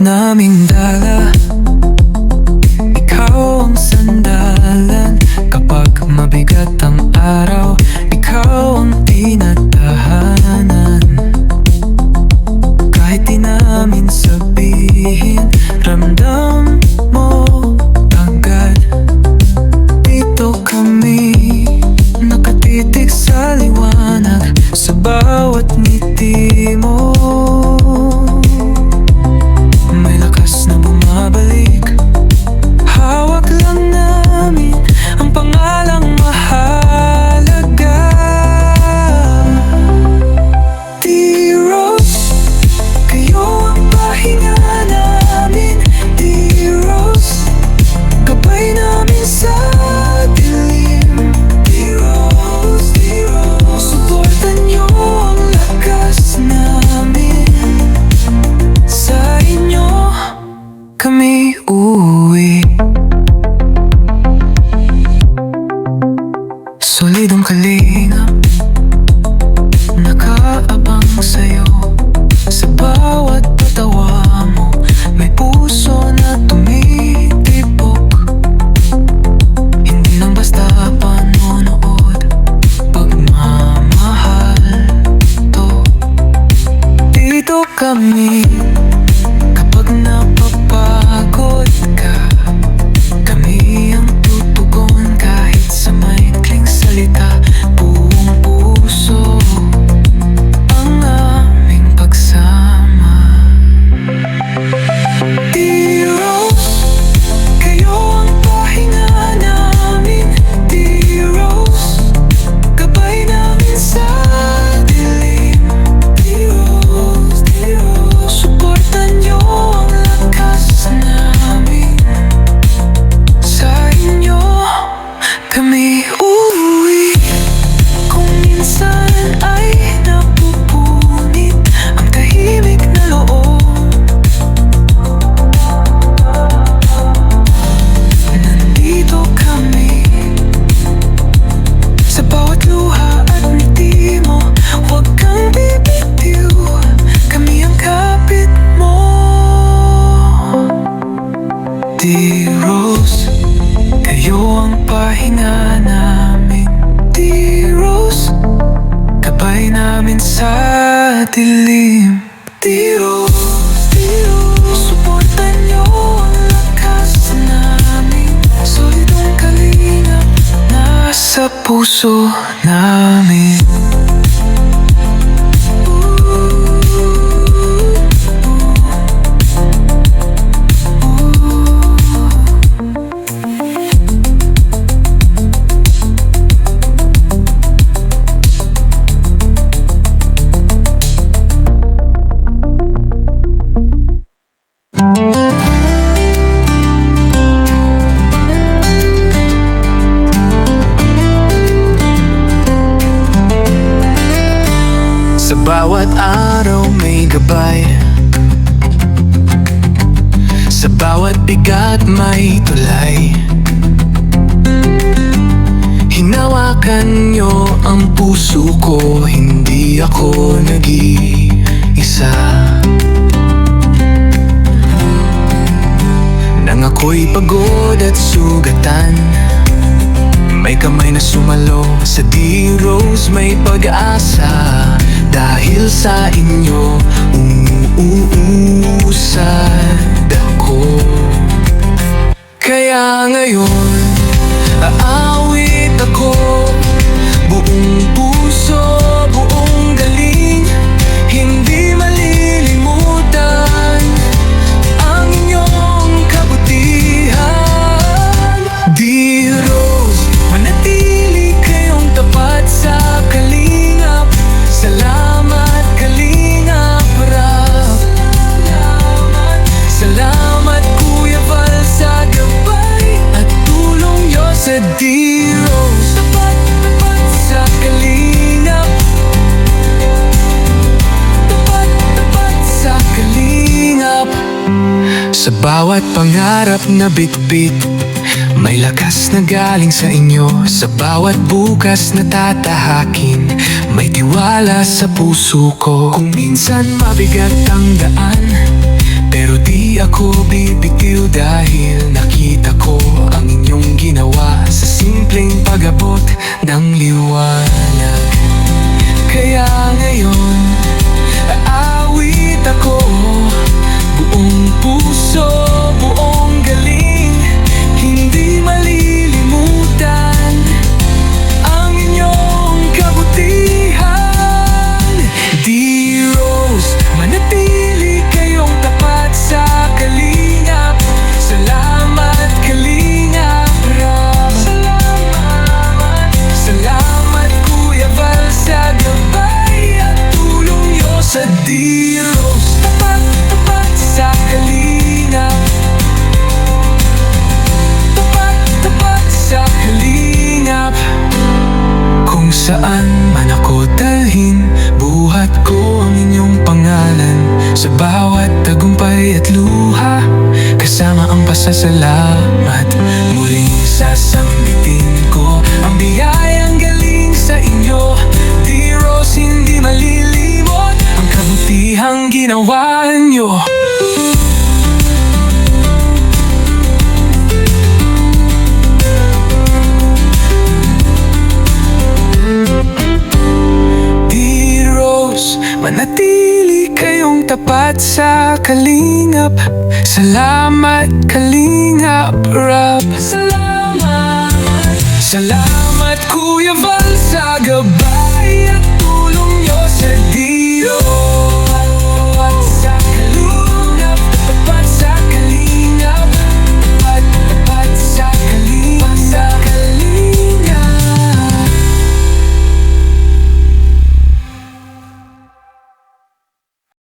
naming dala, ikaw ang sandalan. Kapag mabigat ang araw, ikaw ang tinatahanan. Kahit di namin sabihin, ramdam mo agad. Dito kami, nakatitig sa liwanag, sa bawat ngiti mo. May lakas na bumabalik, hawak lang namin ang pangalang mahalaga. D-Rose, kayo ang pahinga namin. D-Rose, gabay namin sa dilim. D-Rose, D-Rose, suportan niyo ang lakas namin. Sa inyo kami uuwi. Solidong kalingap, nakaabang sa'yo. Sa bawat patawa mo, may puso na tumitibok. Hindi lang basta panonood, pagmamahal to. Dito kami, kapag napapagod ka, kami ang tutugon kahit sa maikling salita. Buong puso ang aming pagsama. D-Rose, kayo ang pahinga namin. D-Rose, gabay namin sa dilim. D-Rose, D-Rose, suportan niyo ang lakas namin. Sa inyo kami uuwi. Kung minsan ay napupunit ang tahimik na loob, nandito kami. Sa bawat luha at ngiti mo, huwag kang bibitiw, kami ang kapit mo. D-Rose, kayo ang pahinga namin. D-Rose, gabay namin sa dilim. D-Rose, D-Rose, suportan niyo ang lakas namin. Solidong kalingap, nasa puso namin. Sa bawat araw may gabay, sa bawat bigat may tulay. Hinawakan niyo ang puso ko, hindi ako nag-iisa. Nang ako'y pagod at sugatan, may kamay na sumalo. Sa D-Rose may pag-asa. Dahil sa inyo, umuusad ako. Kaya ngayon, aawit ako. Buong puso, buong galing, hindi malilimutan ang inyong kabutihan. D-Rose, manatili kayong tapat sa kalingap. Salamat Kalingap Rap. Salamat Kuya Val sa gabay at tulong niyo sa D-Rose. Tapat, tapat sa kalingap. Tapat, tapat sa kalingap. Sa bawat pangarap na bitbit, may lakas na galing sa inyo. Sa bawat bukas na tatahakin, may tiwala sa puso ko. Kung minsan mabigat ang daan, pero di ako bibitiw dahil nakita ko ang inyong ginawa sa simpleng pag-abot ng liwanag. Kaya ngayon, aawit ako, buong puso, buong galing, hindi malilimutan ang inyong kabutihan. D-Rose, manatili kayong tapat sa kalingap. Salamat kalingap Rab. Salamat Kuya Val sa gabay at tulong nyo sa D-Rose. Tapat, tapat sa kalingap. Tapat, tapat sa kalingap. Kung saan man ako dalhin, buhat ko ang inyong pangalan. Sa bawat tagumpay at luha, kasama ang pasasalamat. Muling sasambitin ko ang biyayang galing sa inyo. D-Rose, hindi malilimot ang kabutihang ginawa nyo. D-Rose, manatili kayong tapat sa kalingap. Salamat kalingap Rab. Salamat Kuya Val sa gabay at tulong nyo sa D-Rose.